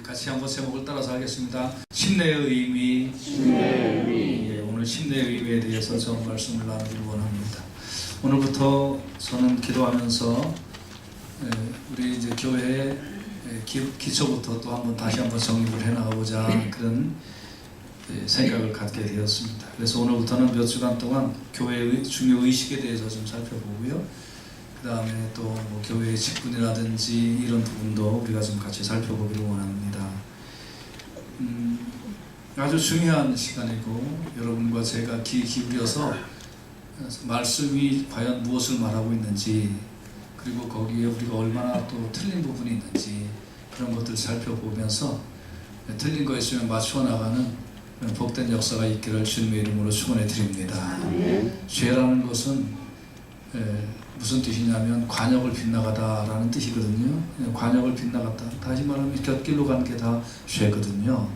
같이 한번 제목을 따라서 하겠습니다. 침례의 의미. 예, 오늘 침례의 의미에 대해서 좀 말씀을 나누길 원합니다. 오늘부터 저는 기도하면서 우리 이제 교회의 기초부터 또 한번 다시 한번 정립을 해나가보자 그런 생각을 갖게 되었습니다. 그래서 오늘부터는 몇 주간 동안 교회의 중요 의식에 대해서 좀 살펴보고요. 그 다음에 또 뭐 교회의 직분이라든지 이런 부분도 우리가 좀 같이 살펴보기를 원합니다. 아주 중요한 시간이고 여러분과 제가 귀 기울여서 말씀이 과연 무엇을 말하고 있는지, 그리고 거기에 우리가 얼마나 또 틀린 부분이 있는지 그런 것들을 살펴보면서 틀린 거 있으면 맞추어 나가는 복된 역사가 있기를 주님의 이름으로 축원해 드립니다. 죄라는 것은 무슨 뜻이냐면 관역을 빗나가다라는 뜻이거든요. 관역을 빗나갔다. 다시 말하면 곁길로 가는 게 다 죄거든요.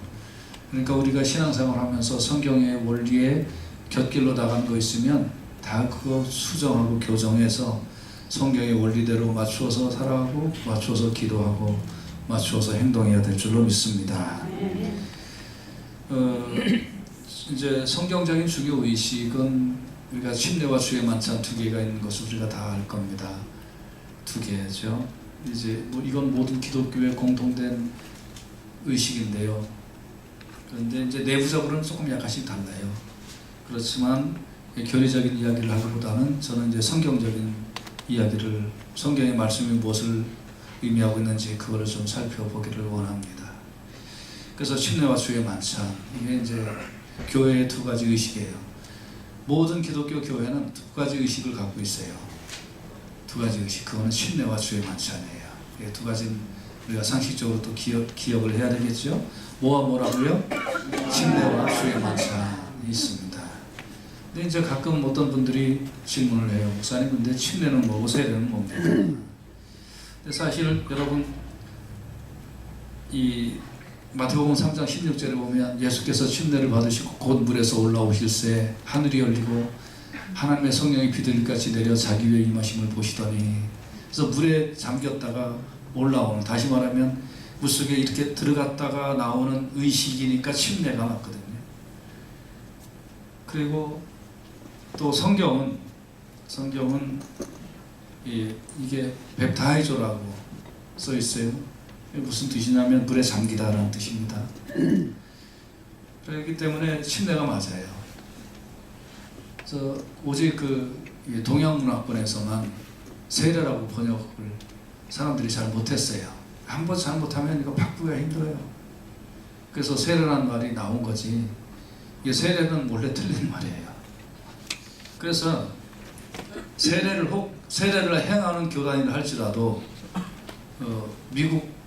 그러니까 우리가 신앙생활 하면서 성경의 원리에 곁길로 나간 거 있으면 다 그거 수정하고 교정해서 성경의 원리대로 맞추어서 살아가고 맞추어서 기도하고 맞추어서 행동해야 될 줄로 믿습니다. 이제 성경적인 주교 의식은 우리가 침례와 주의 만찬 두 개가 있는 것을 우리가 다 알 겁니다. 두 개죠. 이제 뭐 이건 모든 기독교의 공통된 의식인데요. 그런데 이제 내부적으로는 조금 약간씩 달라요. 그렇지만 교리적인 이야기를 하기보다는 저는 이제 성경적인 이야기를, 성경의 말씀이 무엇을 의미하고 있는지 그거를 좀 살펴보기를 원합니다. 그래서 침례와 주의 만찬, 이게 이제 교회의 두 가지 의식이에요. 모든 기독교 교회는 두 가지 의식을 갖고 있어요. 두 가지 의식, 그거는 침례와 주의 만찬이에요. 이 두 가지는 우리가 상식적으로 또 기억을 해야 되겠죠. 뭐와 뭐라고요? 침례와 주의 만찬이 있습니다. 근데 이제 가끔 어떤 분들이 질문을 해요. 목사님, 근데 침례는 뭐고 세례는 뭡니까? 근데 사실 여러분, 이 마태복음 3장 16절에 보면 예수께서 침례를 받으시고 곧 물에서 올라오실새 하늘이 열리고 하나님의 성령이 비둘기같이 내려 자기 위에 임하심을 보시더니, 그래서 물에 잠겼다가 올라오는, 다시 말하면 물속에 이렇게 들어갔다가 나오는 의식이니까 침례가 맞거든요. 그리고 또 성경은 이게 뱁타이조라고 써 있어요. 무슨 뜻이냐면 물에 잠기다라는 뜻입니다. 그렇기 때문에 침례가 맞아요. 그래서 오직 그 동양 문화권에서만 세례라고 번역을 사람들이 잘 못했어요. 한번 잘못하면 이거 바꾸기가 힘들어요. 그래서 세례라는 말이 나온 거지, 이게 세례는 원래 틀린 말이에요. 그래서 세례를 행하는 교단이라 할지라도 미국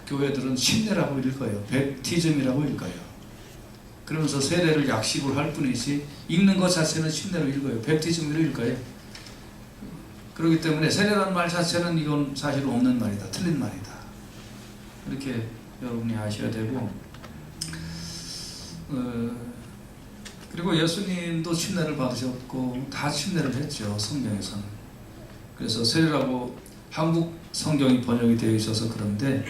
교회들은 침례라고 읽어요. 뵙티즘이라고 읽어요. 그러면서 세례를 약식으로 할 뿐이지 읽는 것 자체는 침례로 읽어요. 뵙티즘으로 읽어요. 그렇기 때문에 세례라는 말 자체는 이건 사실 없는 말이다. 틀린 말이다. 이렇게 여러분이 아셔야 되고, 그리고 예수님도 침례를 받으셨고 다 침례를 했죠. 성경에서는. 그래서 세례라고 한국 성경이 번역이 되어 있어서 그런데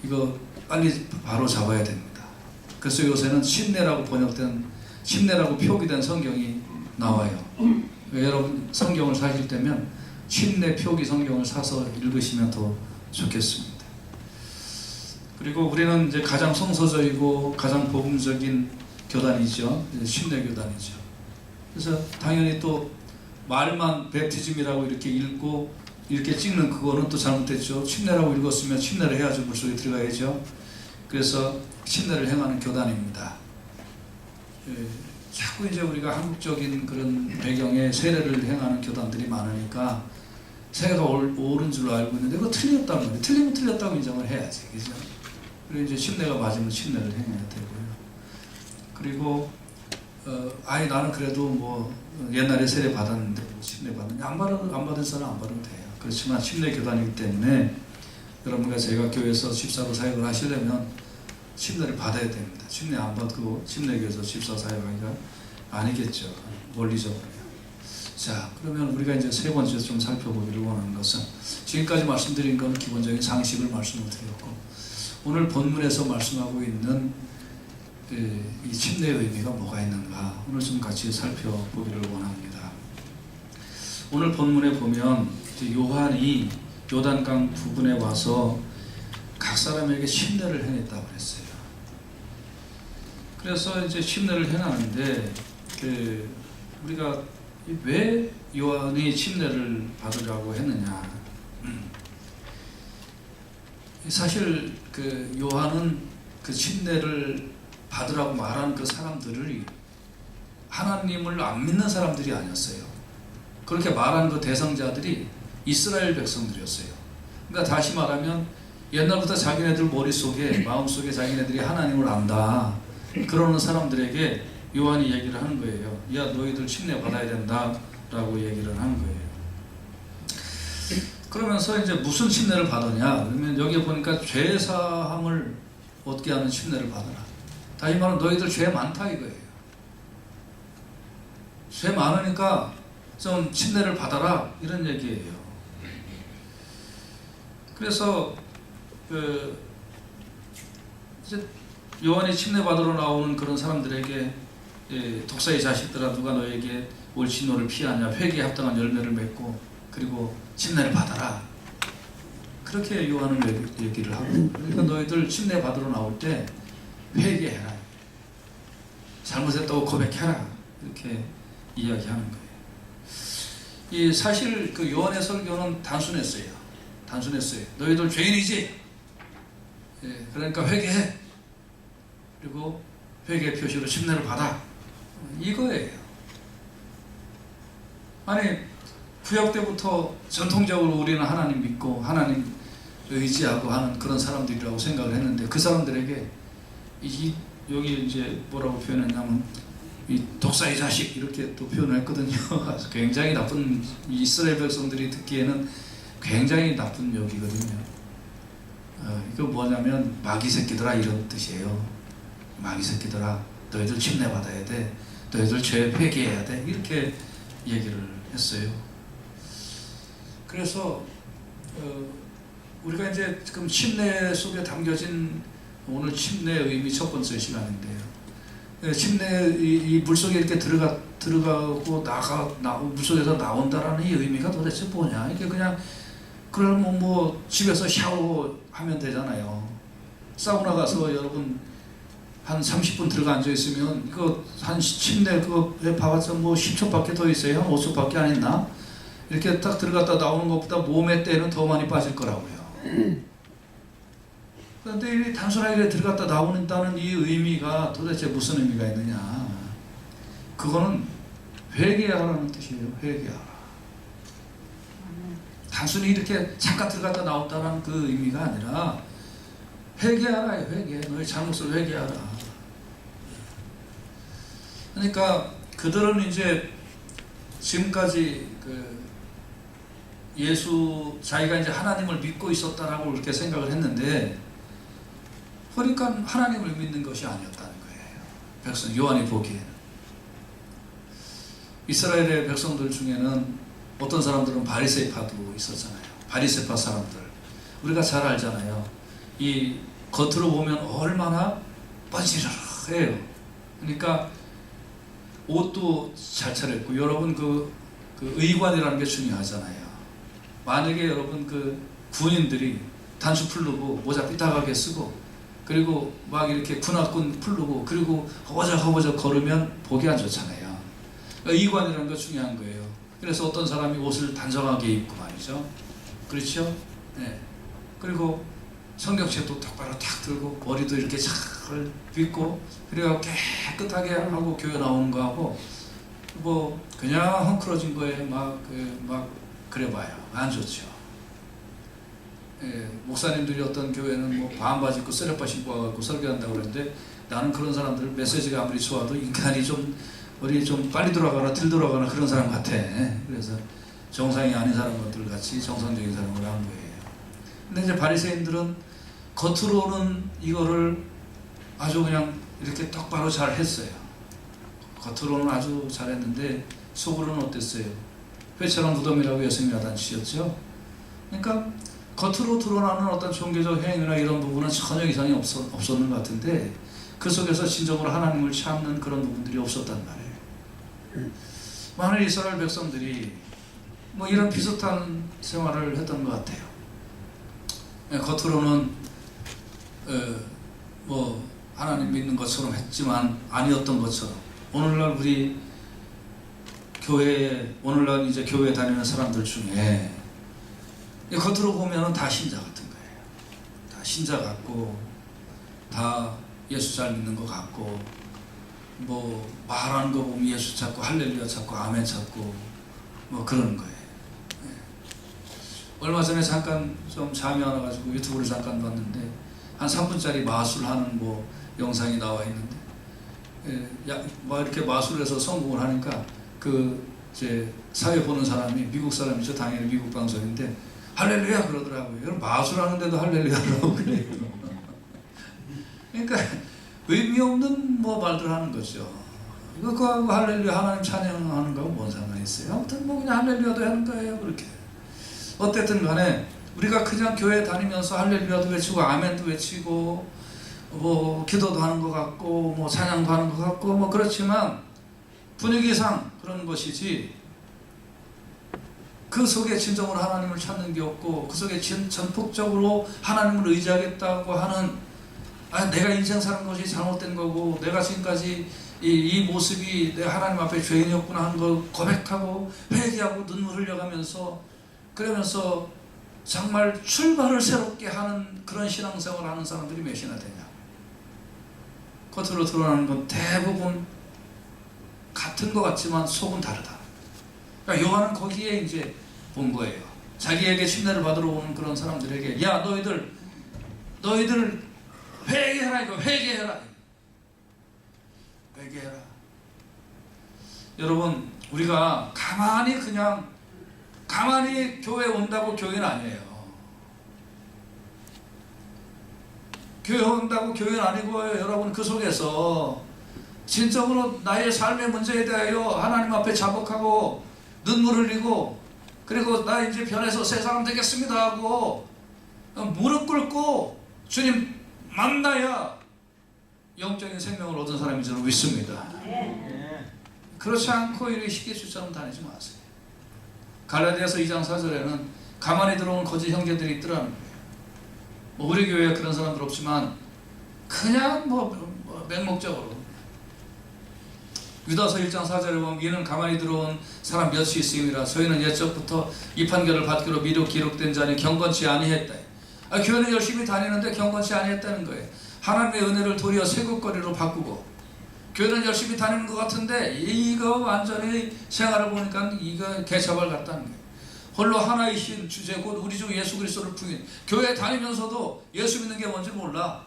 이거 빨리 바로 잡아야 됩니다. 그래서 요새는 침례라고 번역된, 침례라고 표기된 성경이 나와요. 여러분 성경을 사실 때면 침례 표기 성경을 사서 읽으시면 더 좋겠습니다. 그리고 우리는 이제 가장 성서적이고 가장 복음적인 교단이죠. 침례 교단이죠. 그래서 당연히 또 말만 뵙티즘이라고 이렇게 읽고 이렇게 찍는 그거는 또 잘못됐죠. 침례라고 읽었으면 침례를 해야죠. 물속에 들어가야죠. 그래서 침례를 행하는 교단입니다. 자꾸 이제 우리가 한국적인 그런 배경에 세례를 행하는 교단들이 많으니까 세례가 옳은 줄로 알고 있는데 그거 틀렸다는 거예요. 틀리면 틀렸다고 인정을 해야지, 그죠? 그리고 이제 침례가 맞으면 침례를 행해야 되고요. 그리고 아예 나는 그래도 뭐 옛날에 세례 받았는데 뭐 침례 받느냐, 안 받은 사람 안 받으면 돼요. 그렇지만 침례 교단이기 때문에 여러분과 제가 교회에서 집사로 사역을 하시려면 침례를 받아야 됩니다. 침례 안 받고 침례교에서 집사 사역하기가 아니겠죠. 원리적으로요. 자, 그러면 우리가 이제 세 번째 좀 살펴보기를 원하는 것은, 지금까지 말씀드린 건 기본적인 상식을 말씀을 드렸고, 오늘 본문에서 말씀하고 있는 이 침례의 의미가 뭐가 있는가 오늘 좀 같이 살펴보기를 원합니다. 오늘 본문에 보면 요한이 요단강 부근에 와서 각 사람에게 침례를 행했다고 했어요. 그래서 이제 침례를 행하는데 우리가 왜 요한이 침례를 받으라고 했느냐? 사실 요한은 그 침례를 받으라고 말하는 그 사람들을 하나님을 안 믿는 사람들이 아니었어요. 그렇게 말하는 그 대상자들이 이스라엘 백성들이었어요. 그러니까 다시 말하면 옛날부터 자기네들 머릿속에 마음속에 자기네들이 하나님을 안다 그러는 사람들에게 요한이 얘기를 하는 거예요. 야, 너희들 침례 받아야 된다 라고 얘기를 하는 거예요. 그러면서 이제 무슨 침례를 받으냐 그러면 여기 보니까 죄사함을 얻게 하는 침례를 받아라. 다시 말하면 너희들 죄 많다 이거예요. 죄 많으니까 좀 침례를 받아라 이런 얘기예요. 그래서 이제 요한이 침례 받으러 나오는 그런 사람들에게 독사의 자식들아 누가 너에게 옳지 너를 피하냐 회개에 합당한 열매를 맺고 그리고 침례를 받아라 그렇게 요한은 얘기를 하고 그러니까 너희들 침례 받으러 나올 때 회개해라 잘못했다고 고백해라 이렇게 이야기하는 거예요. 사실 그 요한의 설교는 단순했어요. 너희들 죄인이지 그러니까 회개해 그리고 회개 표시로 침례를 받아 이거예요. 아니 구약 때부터 전통적으로 우리는 하나님 믿고 하나님 의지하고 하는 그런 사람들이라고 생각을 했는데 그 사람들에게 여기 이제 뭐라고 표현했냐면 이 독사의 자식 이렇게 또 표현을 했거든요. 굉장히 나쁜 이스라엘 백성들이 듣기에는 굉장히 나쁜 욕이거든요. 이거 뭐냐면 마귀 새끼들아 이런 뜻이에요. 마귀 새끼들아 너희들 침례 받아야 돼. 너희들 죄 회개해야 돼. 이렇게 얘기를 했어요. 그래서 우리가 이제 지금 침례 속에 담겨진 오늘 침례의 의미 첫 번째 시간인데요. 침례 이 물속에 이렇게 들어가고 물속에서 나온다라는 이 의미가 도대체 뭐냐? 이게 그냥 그러면 뭐 집에서 샤워하면 되잖아요. 사우나 가서 여러분 한 30분 들어가 앉아 있으면 이거 한 침대 그거에 봐봤자 뭐 10초밖에 더 있어요. 한 5초밖에 안 했나? 이렇게 딱 들어갔다 나오는 것보다 몸의 때는 더 많이 빠질 거라고요. 그런데 단순하게 들어갔다 나오는다는 이 의미가 도대체 무슨 의미가 있느냐? 그거는 회개하라는 뜻이에요. 회개하라. 단순히 이렇게 잠깐 들어갔다 나온다는 그 의미가 아니라 회개하라. 회개. 너의 잘못을 회개하라. 그러니까 그들은 이제 지금까지 자기가 이제 하나님을 믿고 있었다라고 그렇게 생각을 했는데 그러니까 하나님을 믿는 것이 아니었다는 거예요. 백성 요한이 보기에는. 이스라엘의 백성들 중에는 어떤 사람들은 바리새파도 있었잖아요. 바리새파 사람들 우리가 잘 알잖아요. 이 겉으로 보면 얼마나 뻔질해요. 그러니까 옷도 잘 차렸고 여러분 그 의관이라는 게 중요하잖아요. 만약에 여러분 군인들이 단수 풀르고 모자 삐딱하게 쓰고 그리고 막 이렇게 군악군 풀르고 그리고 허버적 걸으면 보기 안 좋잖아요. 그러니까 의관이라는 거 중요한 거예요. 그래서 어떤 사람이 옷을 단정하게 입고 말이죠. 그렇죠? 네. 그리고 성경책도 똑바로 탁 들고 머리도 이렇게 잘 빗고 그리고 깨끗하게 하고 교회 나오는 거하고 뭐 그냥 헝클어진 거에 막 그래봐요. 안 좋죠. 예, 목사님들이 어떤 교회는 뭐 반바지 입고 쓰레빠 신고 와갖고 설교한다고 그러는데 나는 그런 사람들 메시지가 아무리 좋아도 인간이 좀 우리 좀 빨리 돌아가나 덜 돌아가나 그런 사람 같아. 그래서 정상이 아닌 사람들 같이 정상적인 사람을 한 거예요. 근데 이제 바리새인들은 겉으로는 이거를 아주 그냥 이렇게 똑바로 잘 했어요. 겉으로는 아주 잘했는데 속으로는 어땠어요? 회처럼 무덤이라고 예수님이 야단치셨죠. 그러니까 겉으로 드러나는 어떤 종교적 행위나 이런 부분은 전혀 이상이 없었는 것 같은데 그 속에서 진정으로 하나님을 찾는 그런 부분들이 없었단 말이에요. 많은 이스라엘 백성들이 뭐 이런 비슷한 생활을 했던 것 같아요. 겉으로는 뭐 하나님 믿는 것처럼 했지만 아니었던 것처럼 오늘날 우리 교회에 오늘날 이제 교회 다니는 사람들 중에 겉으로 보면은 다 신자 같은 거예요. 다 신자 같고 다 예수 잘 믿는 것 같고 뭐 말하는 거 보면 예수 찾고 할렐루야 찾고 아멘 찾고 뭐 그런 거예요. 얼마 전에 잠깐 좀 잠이 안 와가지고 유튜브를 잠깐 봤는데 한 3분짜리 마술하는 뭐 영상이 나와 있는데 뭐 이렇게 마술해서 성공을 하니까 그 이제 사회 보는 사람이 미국 사람이죠. 당연히 미국 방송인데 할렐루야 그러더라고요. 여러분 마술하는데도 할렐루야라고 그래요. 그러니까 의미 없는 뭐 말들 하는 거죠. 그거하고 할렐루야 하나님 찬양하는 거하고 뭔 상관이 있어요. 아무튼 뭐 그냥 할렐루야도 하는 거예요. 그렇게. 어쨌든 간에 우리가 그냥 교회 다니면서 할렐루야도 외치고 아멘도 외치고 뭐 기도도 하는 것 같고 뭐 찬양도 하는 것 같고 뭐 그렇지만 분위기상 그런 것이지 그 속에 진정으로 하나님을 찾는 게 없고 그 속에 전폭적으로 하나님을 의지하겠다고 하는 내가 인생 사는 것이 잘못된 거고 내가 지금까지 이 모습이 내 하나님 앞에 죄인이었구나 하는 걸 고백하고 회개하고 눈물 흘려가면서 그러면서 정말 출발을 새롭게 하는 그런 신앙생활을 하는 사람들이 몇이나 되냐. 겉으로 드러나는 건 대부분 같은 것 같지만 속은 다르다. 그러니까 요한은 거기에 이제 본 거예요. 자기에게 침례를 받으러 오는 그런 사람들에게 야 너희들 회개해라 이거 회개해라. 회개해라. 여러분 우리가 가만히 교회 온다고 교회는 아니에요. 교회 온다고 교회는 아니고 여러분 그 속에서 진정으로 나의 삶의 문제에 대하여 하나님 앞에 자복하고 눈물 흘리고 그리고 나 이제 변해서 새 사람 되겠습니다 하고 무릎 꿇고 주님 만나야 영적인 생명을 얻은 사람인 줄 믿습니다. 그렇지 않고 이렇게 쉽게 주처럼 다니지 마세요. 갈라디아서 2장 4절에는 가만히 들어오는 거짓 형제들이 있더라는 거예요. 뭐 우리 교회에 그런 사람들 없지만 그냥 뭐 맹목적으로 유다서 1장 4절에 보면 이는 가만히 들어온 사람 몇이 있음이라 저희는 옛적부터 이 판결을 받기로 미리 기록된 자니 경건치 아니했다. 교회는 열심히 다니는데 경건치 아니했다는 거예요. 하나님의 은혜를 도리어 세국거리로 바꾸고 교회는 열심히 다니는 것 같은데 이거 완전히 생활을 보니까 이거 개차발 같다는 거예요. 홀로 하나이신 주제 곧 우리 주 예수 그리스도를 부인 교회 다니면서도 예수 믿는 게 뭔지 몰라.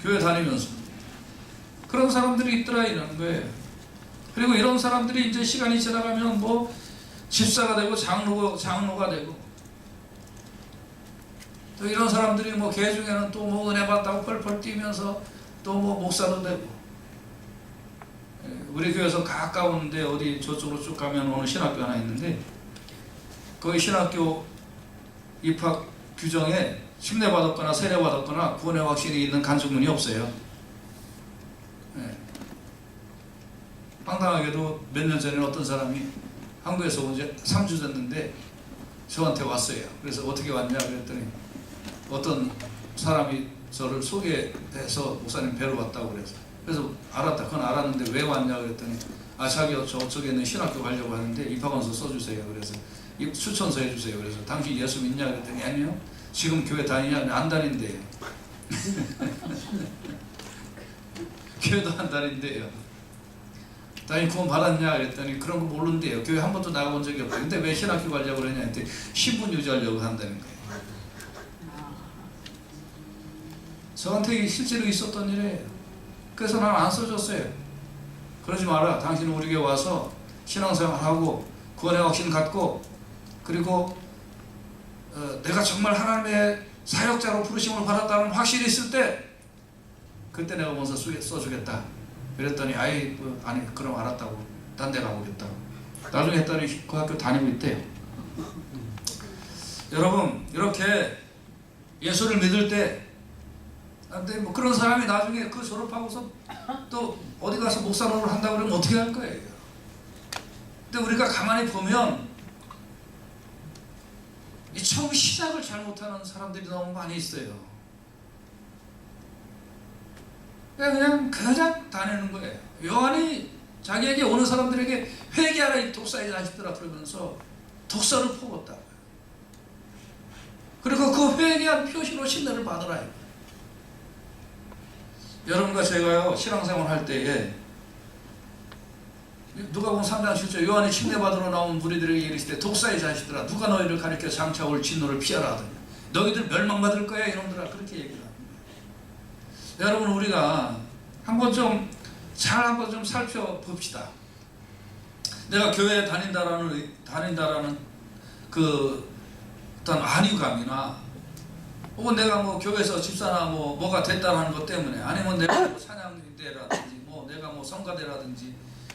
교회 다니면서 그런 사람들이 있더라 이러는 거예요. 그리고 이런 사람들이 이제 시간이 지나가면 뭐 집사가 되고 장로가 되고 또 이런 사람들이 뭐 개 중에는 또 뭐 은혜 받다고 펄펄 뛰면서 또 뭐 목사도 되고 우리 교회에서 가까운데 어디 저쪽으로 쭉 가면 어느 신학교 하나 있는데 거기 신학교 입학 규정에 침례 받았거나 세례 받았거나 구원의 확신이 있는 간증문이 없어요. 황당하게도 몇 년 전에 어떤 사람이 한국에서 온 지 3주 됐는데 저한테 왔어요. 그래서 어떻게 왔냐 그랬더니 어떤 사람이 저를 소개해서 목사님 뵈러 왔다고 그래서 알았다. 그건 알았는데 왜 왔냐 그랬더니 자기가 저쪽에 있는 신학교 가려고 하는데 입학원서 써주세요. 그래서 추천서 해주세요. 그래서 당신 예수 믿냐 그랬더니 아니요. 지금 교회 다니냐? 안 다닌대요. 교회도 안 다닌대요. 당신 구원 받았냐 그랬더니 그런 거 모른대요. 교회 한 번도 나가본 적이 없대요. 근데 왜 신학교 가려고 그러냐 했더니 신분 유지하려고 한다는 거예요. 저한테 실제로 있었던 일이에요. 그래서 난 안 써줬어요. 그러지 마라. 당신은 우리 교회 와서 신앙생활하고 구원의 확신 갖고 그리고 내가 정말 하나님의 사역자로 부르심을 받았다는 확신이 있을 때 그때 내가 먼저 써주겠다. 그랬더니 아니 그럼 알았다고 딴 데 가보겠다고. 나중에 했더니 그 학교 다니고 있대요. 여러분 이렇게 예수를 믿을 때 근데 뭐 그런 사람이 나중에 그 졸업하고서 또 어디 가서 목사 노릇을 한다고 그러면 어떻게 할 거예요? 근데 우리가 가만히 보면 이 처음 시작을 잘못하는 사람들이 너무 많이 있어요. 그냥 다니는 거예요. 요한이 자기에게 오는 사람들에게 회개하라 이 독사의 자식들아 그러면서 독사를 퍼붓다. 그리고 그 회개한 표시로 신뢰를 받으라. 여러분과 제가요 신앙생활 할 때에 누가복음 3장 7절 요한이 침례받으러 나온 무리들에게 이르시되 독사의 자식들아 누가 너희를 가리켜 장차 올 진노를 피하라 하더니 너희들 멸망받을 거야 이놈들아 그렇게 얘기를 합니다. 여러분 우리가 한번 좀 살펴봅시다. 내가 교회에 다닌다라는 그 어떤 안위감이나 혹은 내가 뭐 교회에서 집사나 뭐가 됐다라는 것 때문에 아니면 내가 뭐 찬양대라든지 뭐 내가 뭐 성가대라든지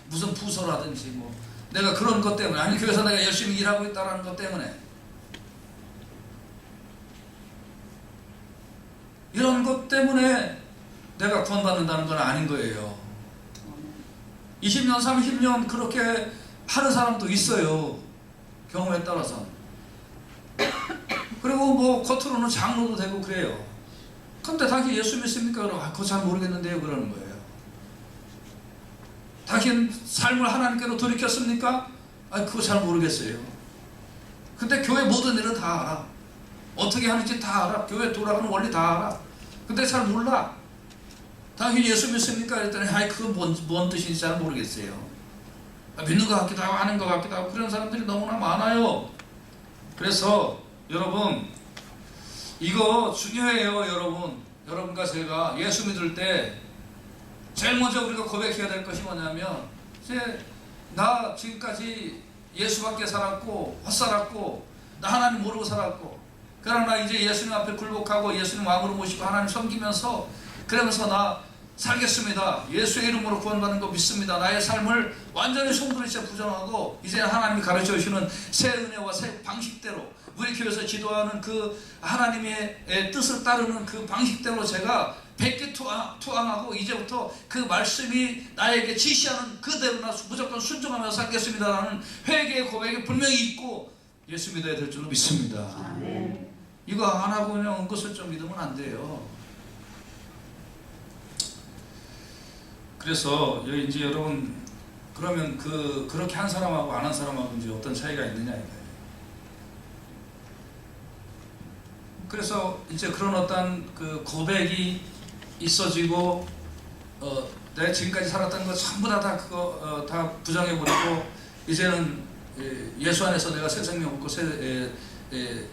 무슨 부서라든지 뭐 내가 그런 것 때문에 아니 교회에서 내가 열심히 일하고 있다라는 것 때문에 이런 것 때문에 내가 구원받는다는 건 아닌 거예요. 20년 30년 그렇게 하는 사람도 있어요. 경우에 따라서. 그리고 뭐 겉으로는 장로도 되고 그래요. 근데 당신 예수 믿습니까? 그러면 그거 잘 모르겠는데요 그러는 거예요. 당신 삶을 하나님께로 돌이켰습니까? 그거 잘 모르겠어요. 근데 교회 모든 일은 다 알아. 어떻게 하는지 다 알아. 교회 돌아가는 원리 다 알아. 근데 잘 몰라. 당신 예수 믿습니까? 그랬더니 그건 뭔 뜻인지 잘 모르겠어요. 믿는 것 같기도 하고 아는 것 같기도 하고 그런 사람들이 너무나 많아요. 그래서 여러분 이거 중요해요. 여러분과 제가 예수 믿을 때 제일 먼저 우리가 고백해야 될 것이 뭐냐면 나 지금까지 예수밖에 살았고 헛살았고 나 하나님 모르고 살았고 그러나 이제 예수님 앞에 굴복하고 예수님 마음으로 모시고 하나님 섬기면서 그러면서 나 살겠습니다. 예수의 이름으로 구원받는 거 믿습니다. 나의 삶을 완전히 송두리째 부정하고 이제 하나님이 가르쳐 주시는 새 은혜와 새 방식대로 우리 교회에서 지도하는 그 하나님의 뜻을 따르는 그 방식대로 제가 100개 투항하고 이제부터 그 말씀이 나에게 지시하는 그대로나 무조건 순종하며 살겠습니다라는 회개의 고백이 분명히 있고 예수 믿어야 될 줄로 믿습니다. 이거 안 하고 그냥 은근슬쩍 믿으면 안 돼요. 그래서 여기 이제 여러분 그러면 그렇게 한 사람하고 안 한 사람하고 이제 어떤 차이가 있느냐 이거예요. 그래서 이제 그런 어떤 그 고백이 있어지고 내가 지금까지 살았던 거 전부 다 그거 다 부정해버리고 이제는 예수 안에서 내가 새 생명 얻고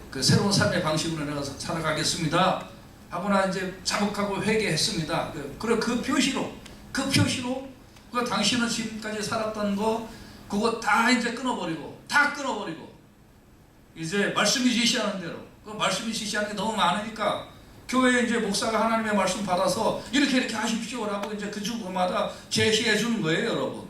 그 새로운 삶의 방식으로 내가 살아가겠습니다 하거나 이제 자복하고 회개했습니다. 그 표시로 그 당신은 지금까지 살았던 거 그거 다 이제 끊어버리고 이제 말씀이 지시하는 대로 그 말씀이 지시하는 게 너무 많으니까 교회에 이제 목사가 하나님의 말씀 받아서 이렇게 하십시오라고 이제 그 주마다 제시해 주는 거예요, 여러분.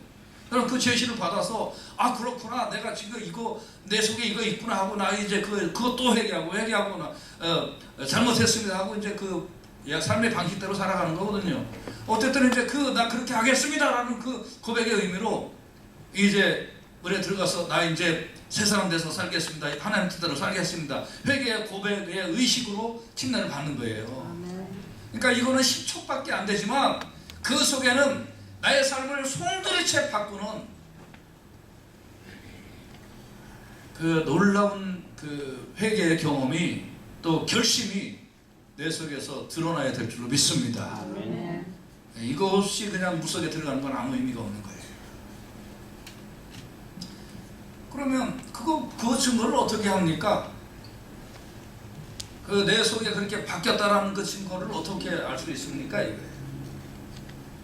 그럼 그 제시를 받아서 그렇구나 내가 지금 이거 내 속에 이거 있구나 하고 나 이제 그것도 회개하고 잘못했습니다 하고 이제 그 삶의 방식대로 살아가는 거거든요. 어쨌든 이제 나 그렇게 하겠습니다라는 그 고백의 의미로 이제 물에 들어가서 나 이제 새 사람 돼서 살겠습니다. 하나님 뜻대로 살겠습니다. 회개의 고백의 의식으로 칭찬을 받는 거예요. 그러니까 이거는 10초밖에 안 되지만 그 속에는 나의 삶을 송두리째 바꾸는 그 놀라운 그 회개의 경험이 또 결심이 내 속에서 드러나야 될 줄로 믿습니다. 이거 없이 그냥 무속에 들어가는 건 아무 의미가 없는 거예요. 그러면 그 증거를 어떻게 합니까? 내 속에 그렇게 바뀌었다라는 그 증거를 어떻게 알 수 있습니까? 이거예요.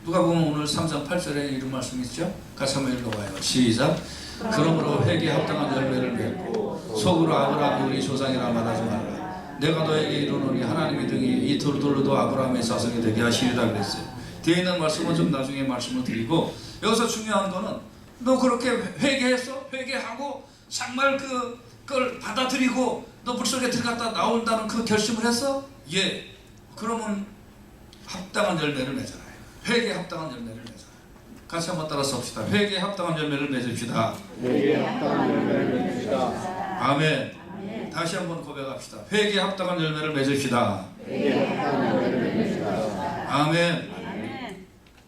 누가 보면 오늘 3장 8절에 이런 말씀 있죠? 같이 한번 읽어봐요. 시작. 그러므로 회개에 합당한 열매를 맺고 속으로 아브라함이 우리 조상이라 말하지 말라. 내가 너에게 이르노니 하나님의 등이 이 돌들로도 아브라함의 자손이 되게 하시리라 그랬어요. 뒤에 있는 말씀은 좀 나중에 말씀을 드리고 여기서 중요한 거는 너 그렇게 회개했어? 회개하고 정말 그걸 받아들이고 너 물속에 들어갔다 나온다는 그 결심을 했어? 예. 그러면 합당한 열매를 맺어라. 회개에 합당한 열매를 맺어라. 같이 한번 따라서 합시다. 회개에 합당한 열매를 맺읍시다. 회개에 합당한 열매를 맺읍시다. 아멘. 다시 한번 고백합시다. 회개에 합당한 열매를 맺읍시다. 회개에 합당한 열매를 맺읍시다. 아멘.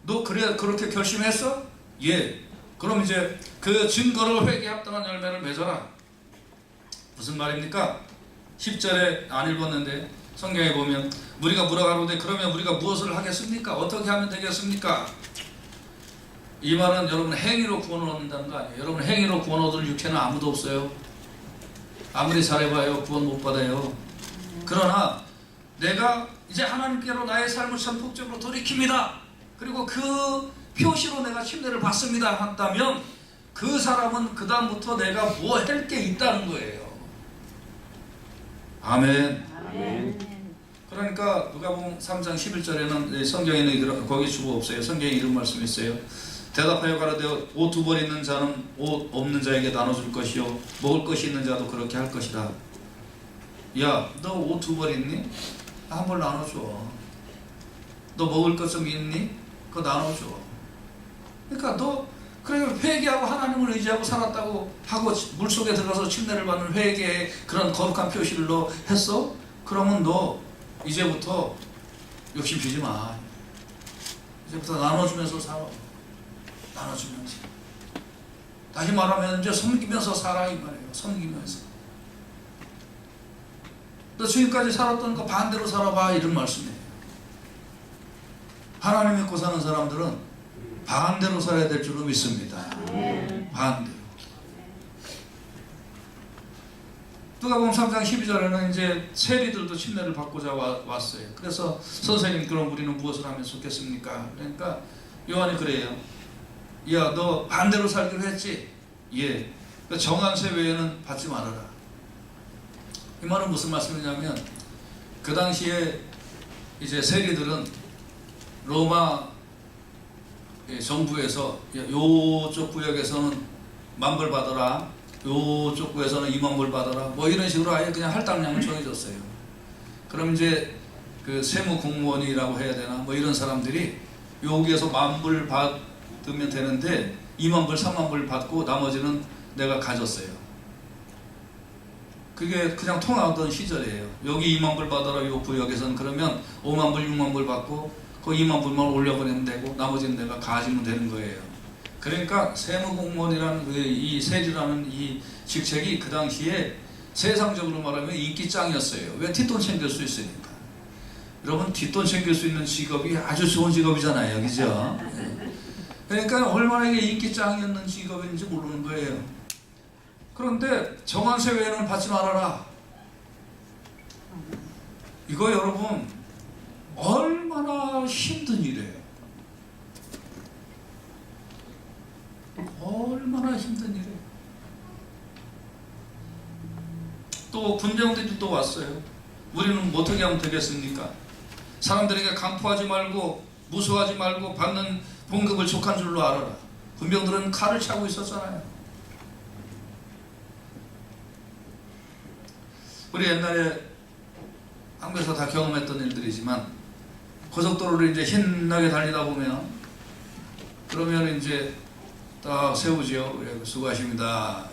너 그렇게 결심했어? 예. 그럼 이제 그 증거로 회개에 합당한 열매를 맺어라. 무슨 말입니까? 10절에 안 읽었는데 성경에 보면 우리가 물어가로되 그러면 우리가 무엇을 하겠습니까? 어떻게 하면 되겠습니까? 이 말은 여러분 행위로 구원을 얻는다는 거 아니에요. 여러분 행위로 구원 얻을 육체는 아무도 없어요. 아무리 잘해봐요 구원 못 받아요. 그러나 내가 이제 하나님께로 나의 삶을 전폭적으로 돌이킵니다. 그리고 그 표시로 내가 침례를 받습니다 한다면 그 사람은 그 다음부터 내가 뭐 할 게 있다는 거예요. 아멘. 그러니까 누가복음 3장 11절에는 성경에는 거기 주고 없어요. 성경에 이런 말씀이 있어요. 대답하여 가라되 옷 두 벌 있는 자는 옷 없는 자에게 나눠줄 것이요 먹을 것이 있는 자도 그렇게 할 것이다. 야, 너 옷 두 벌 있니? 한 벌 나눠줘. 너 먹을 것 좀 있니? 그거 나눠줘. 그러니까 너 그래 회개하고 하나님을 의지하고 살았다고 하고 물속에 들어가서 침례를 받는 회개의 그런 거룩한 표시를 너 했어? 그러면 너 이제부터 욕심 피지 마. 이제부터 나눠주면서 살아. 나눠주면서. 다시 말하면 이제 섬기면서 살아 이 말이에요. 섬기면서. 너 지금까지 살았던 거 반대로 살아봐 이런 말씀이에요. 하나님 믿고 사는 사람들은 반대로 살아야 될 줄로 믿습니다. 반대로. 누가복음 3장 12절에는 이제 세리들도 침례를 받고자 왔어요. 그래서 선생님 그럼 우리는 무엇을 하면 좋겠습니까? 그러니까 요한이 그래요. 야, 너 반대로 살기로 했지? 예. 정한세 외에는 받지 말아라. 이 말은 무슨 말씀이냐면 그 당시에 이제 세리들은 로마 정부에서 요쪽 구역에서는 10,000불 받아라, 요쪽 구에서는 20,000불 받아라, 뭐 이런 식으로 아예 그냥 할당량을 정해줬어요. 그럼 이제 그 세무 공무원이라고 해야 되나 뭐 이런 사람들이 여기에서 10,000불 받으면 되는데 20,000불, 30,000불 받고 나머지는 내가 가졌어요. 그게 그냥 통하던 시절이에요. 여기 20,000불 받아라 요 구역에서는 그러면 50,000불, 60,000불 받고 그 20,000불만 올려버리면 되고 나머지는 내가 가지면 되는 거예요. 그러니까 세무공무원이라는 이 세리라는 이 직책이 그 당시에 세상적으로 말하면 인기짱이었어요. 왜? 뒷돈 챙길 수 있으니까. 여러분 뒷돈 챙길 수 있는 직업이 아주 좋은 직업이잖아요. 그죠? 그러니까 얼마나 이게 인기짱이었는 직업인지 모르는 거예요. 그런데 정한세 외에는 받지 말아라. 이거 여러분 얼마나 힘든 일이에요. 얼마나 힘든 일이에요. 또 군병들이 또 왔어요. 우리는 어떻게 하면 되겠습니까? 사람들에게 강포하지 말고 무서워하지 말고 받는 봉급을 족한 줄로 알아라. 군병들은 칼을 차고 있었잖아요. 우리 옛날에 한국에서 다 경험했던 일들이지만 고속도로를 이제 신나게 달리다 보면 그러면 이제 딱 세우죠. 수고하십니다.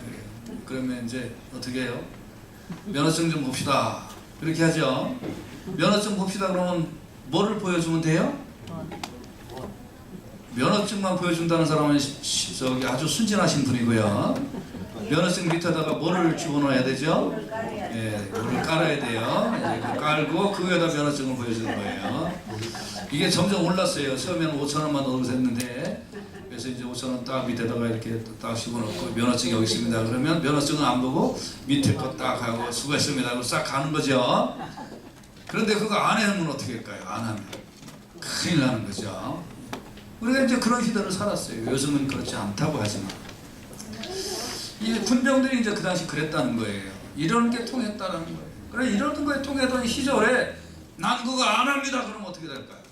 그러면 이제 어떻게 해요? 면허증 좀 봅시다. 그렇게 하죠. 면허증 봅시다 그러면 뭐를 보여주면 돼요? 면허증만 보여준다는 사람은 저기 아주 순진하신 분이고요. 면허증 밑에다가 뭐를 집어넣어야 되죠? 예, 뭐를 깔아야 돼요. 깔고 그 위에다 면허증을 보여주는 거예요. 이게 점점 올랐어요. 처음에는 5,000원만 넣어서 했는데 그래서 이제 5,000원 딱 밑에다가 이렇게 딱 집어넣고 면허증 여기 있습니다. 그러면 면허증은 안 보고 밑에 거 딱 하고 수고했습니다 하고 싹 가는 거죠. 그런데 그거 안 하면 어떻게 할까요? 안 하면 큰일 나는 거죠. 우리가 이제 그런 시대를 살았어요. 요즘은 그렇지 않다고 하지만 이 군병들이 이제 그 당시 그랬다는 거예요. 이런 게 통했다는 거예요. 그래 이런 거에 통했던 시절에 난 그거 안 합니다. 그럼 어떻게 될까요?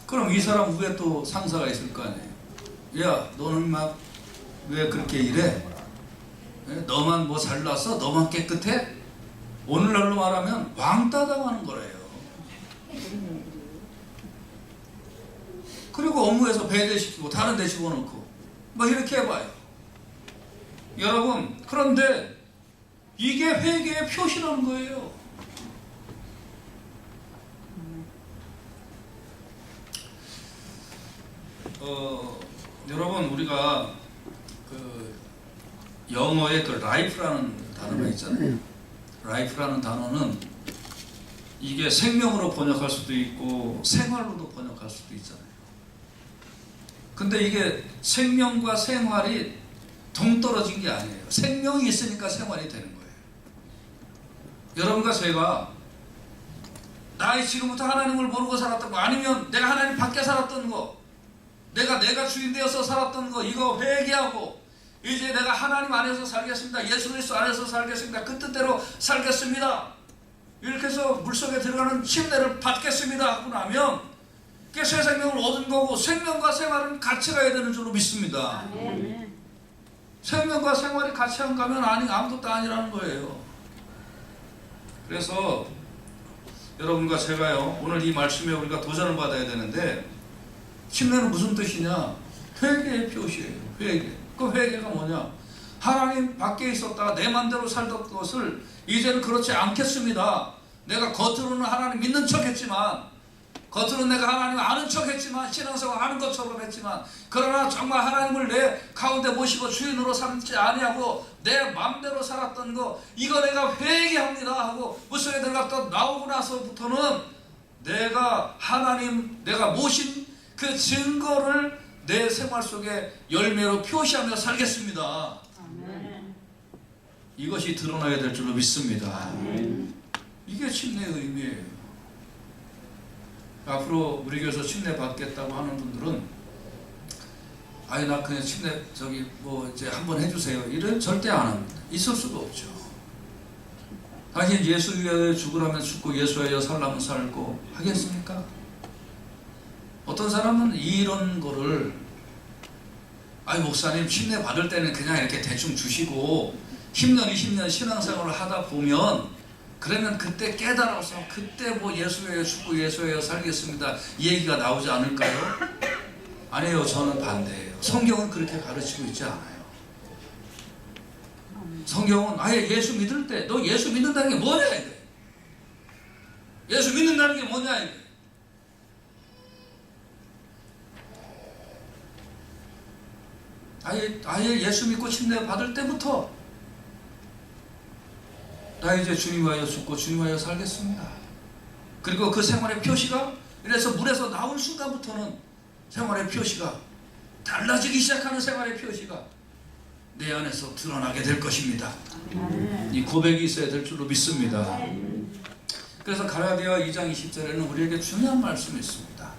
그럼 이 사람 위에 또 상사가 있을 거 아니에요. 야, 너는 막 왜 그렇게 일해? 너만 뭐 잘났어? 너만 깨끗해? 오늘날로 말하면 왕따 당하는 거래요. 그리고 업무에서 배제시키고 다른 데 집어넣고 뭐 이렇게 해봐요. 여러분, 그런데 이게 회개의 표시라는 거예요. 여러분, 우리가 그 영어의 그 life라는 단어가 있잖아요. life라는 단어는 이게 생명으로 번역할 수도 있고 생활로도 번역할 수도 있잖아요. 근데 이게 생명과 생활이 동떨어진 게 아니에요. 생명이 있으니까 생활이 되는 거예요. 여러분과 제가 나의 지금부터 하나님을 모르고 살았던 거, 아니면 내가 하나님 밖에 살았던 거, 내가 주인 되어서 살았던 거, 이거 회개하고 이제 내가 하나님 안에서 살겠습니다. 예수 그리스도 안에서 살겠습니다. 그 뜻대로 살겠습니다. 이렇게 해서 물속에 들어가는 침례를 받겠습니다 하고 나면 그게 새 생명을 얻은 거고, 생명과 생활은 같이 가야 되는 줄로 믿습니다. 생명과 생활이 같이 안 가면 아무것도 아니라는 거예요. 그래서 여러분과 제가요, 오늘 이 말씀에 우리가 도전을 받아야 되는데, 침례는 무슨 뜻이냐? 회개의 표시예요. 회개. 그 회개가 뭐냐? 하나님 밖에 있었다가 내 맘대로 살던 것을 이제는 그렇지 않겠습니다. 내가 겉으로는 하나님 믿는 척 했지만, 겉으로는 내가 하나님 아는 척 했지만, 신앙생활 하는 것처럼 했지만, 그러나 정말 하나님을 내 가운데 모시고 주인으로 삼지 아니하고 내 맘대로 살았던 거, 이거 내가 회개합니다 하고 물속에 들어갔다 나오고 나서부터는 내가 하나님, 내가 모신 그 증거를 내 생활 속에 열매로 표시하며 살겠습니다. 아멘. 이것이 드러나야 될 줄로 믿습니다. 아멘. 이게 침례의 의미예요. 앞으로 우리 교회에서 침례 받겠다고 하는 분들은, 아니 나 그냥 침례 뭐 이제 한번 해주세요, 이런 절대 안 합니다. 있을 수도 없죠. 당신 예수 위하여 죽으라면 죽고 예수 위하여 살라면 살고 하겠습니까? 어떤 사람은 이런 거를, 아니 목사님 침례 받을 때는 그냥 이렇게 대충 주시고 10년 20년 신앙생활을 하다 보면, 그러면 그때 깨달아서 그때 뭐 예수여여 죽고 예수여여 살겠습니다 이 얘기가 나오지 않을까요? 아니에요. 저는 반대예요. 성경은 그렇게 가르치고 있지 않아요. 성경은 아예 예수 믿을 때 너 예수 믿는다는 게 뭐냐 이게. 예수 믿는다는 게 뭐냐 이게. 아예 예수 믿고 침례 받을 때부터 나 이제 주님 위하여 죽고 주님 위하여 살겠습니다. 그리고 그 생활의 표시가, 이래서 물에서 나온 순간부터는 생활의 표시가 달라지기 시작하는 생활의 표시가 내 안에서 드러나게 될 것입니다. 이 고백이 있어야 될 줄로 믿습니다. 그래서 갈라디아 2장 20절에는 우리에게 중요한 말씀이 있습니다.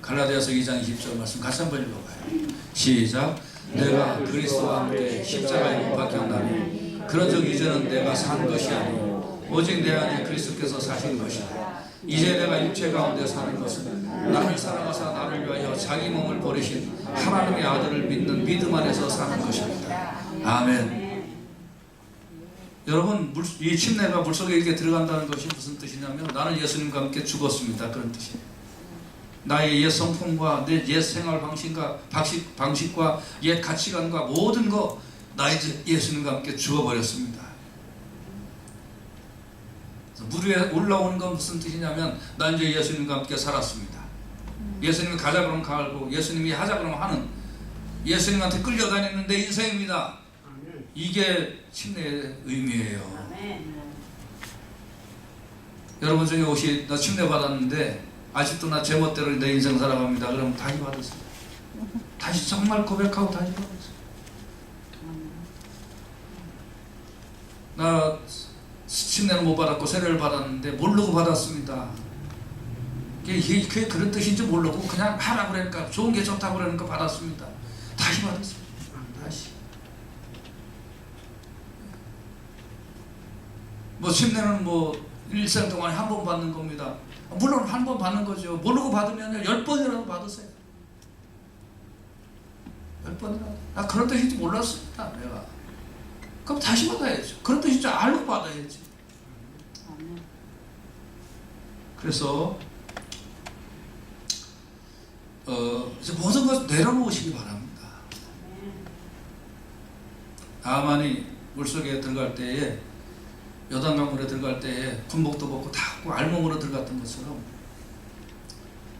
갈라디아서 2장 20절 말씀 같이 한번 읽어봐요. 시작. 내가 그리스도와 함께 십자가에 못 박혔나니 그런즉 이제는 내가 산 것이 아니요 오직 내 안에 그리스도께서 사신 것이다. 이제 내가 육체 가운데 사는 것은 나를 사랑하사 나를 위하여 자기 몸을 버리신 하나님의 아들을 믿는 믿음 안에서 사는 것입니다. 아멘. 여러분, 이 침례가 물속에 이렇게 들어간다는 것이 무슨 뜻이냐면, 나는 예수님과 함께 죽었습니다, 그런 뜻이에요. 나의 옛 성품과 내 옛 생활 방식과 옛 가치관과 모든 거, 나 이제 예수님과 함께 죽어버렸습니다. 물 위에 올라오는 건 무슨 뜻이냐면, 나 이제 예수님과 함께 살았습니다. 예수님이 가자 그러면 가고, 예수님이 하자 그러면 하는, 예수님한테 끌려다니는 내 인생입니다. 이게 침례의 의미예요. 여러분 중에 혹시 나 침례 받았는데 아직도 나 제멋대로 내 인생 살아갑니다, 그러면 다시 받으세요. 다시 정말 고백하고 다시 받으세요. 나 침례는 못 받았고 세례를 받았는데 모르고 받았습니다. 그게 그런 뜻인지 모르고 그냥 하라 그러니까, 좋은 게 좋다고 그러니까 받았습니다. 다시 받았습니다. 다시. 뭐 침례는 뭐 일생 동안에 한 번 받는 겁니다. 물론 한 번 받는 거죠. 모르고 받으면 10번이라도 받으세요. 10번이라도. 나 그런 뜻인지 몰랐습니다, 내가. 그럼 다시 받아야죠. 그런 뜻인 줄 알고 받아야지. 그래서 이제 모든 것 내려놓으시기 바랍니다. 나만이 물속에 들어갈 때에, 요단강물에 들어갈 때에 군복도 벗고 다 하고 알몸으로 들어갔던 것처럼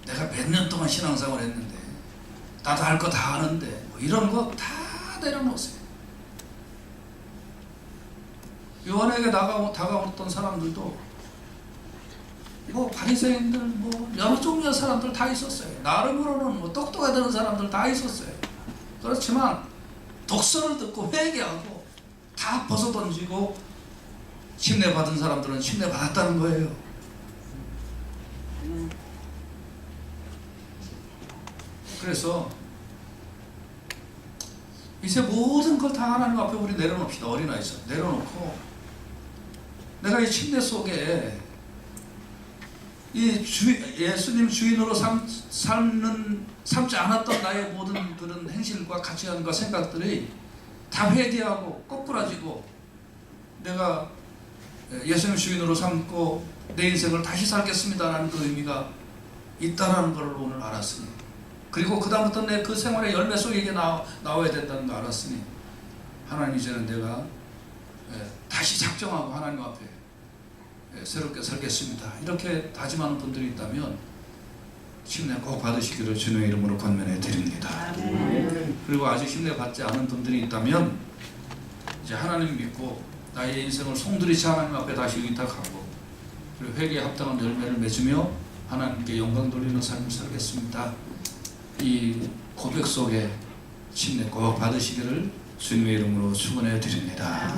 내가 몇 년 동안 신앙생활을 했는데 나도 알 거 다 아는데 뭐 이런 거 다 내려놓으세요. 요한에게 다가왔던 사람들도 뭐 바리새인들 뭐 여러 종류의 사람들 다 있었어요. 나름으로는 뭐 똑똑하다는 사람들 다 있었어요. 그렇지만 독서를 듣고 회개하고 다 벗어던지고 침례받은 사람들은 침례받았다는 거예요. 그래서 이제 모든 걸 다 하나님 앞에 우리 내려놓읍시다. 어린아이처럼 내려놓고 내가 이 침례 속에 이 예수님 주인으로 삼지 않았던 나의 모든 그런 행실과 가치관과 생각들이 다 회개하고 거꾸라지고 내가 예수님 주인으로 삼고 내 인생을 다시 살겠습니다라는 그 의미가 있다라는 걸 오늘 알았으니, 그리고 그 다음부터 내 그 생활의 열매 속에 이게 나와야 된다는 걸 알았으니, 하나님 이제는 내가 다시 작정하고 하나님 앞에 새롭게 살겠습니다. 이렇게 다짐하는 분들이 있다면 침례 꼭 받으시기를 주님의 이름으로 권면해 드립니다. 그리고 아직 침례 받지 않은 분들이 있다면 이제 하나님 믿고 나의 인생을 송두리째 하나님 앞에 다시 의탁하고 그리고 회개에 합당한 열매를 맺으며 하나님께 영광 돌리는 삶을 살겠습니다. 이 고백 속에 침례 꼭 받으시기를 주님의 이름으로 축원해 드립니다.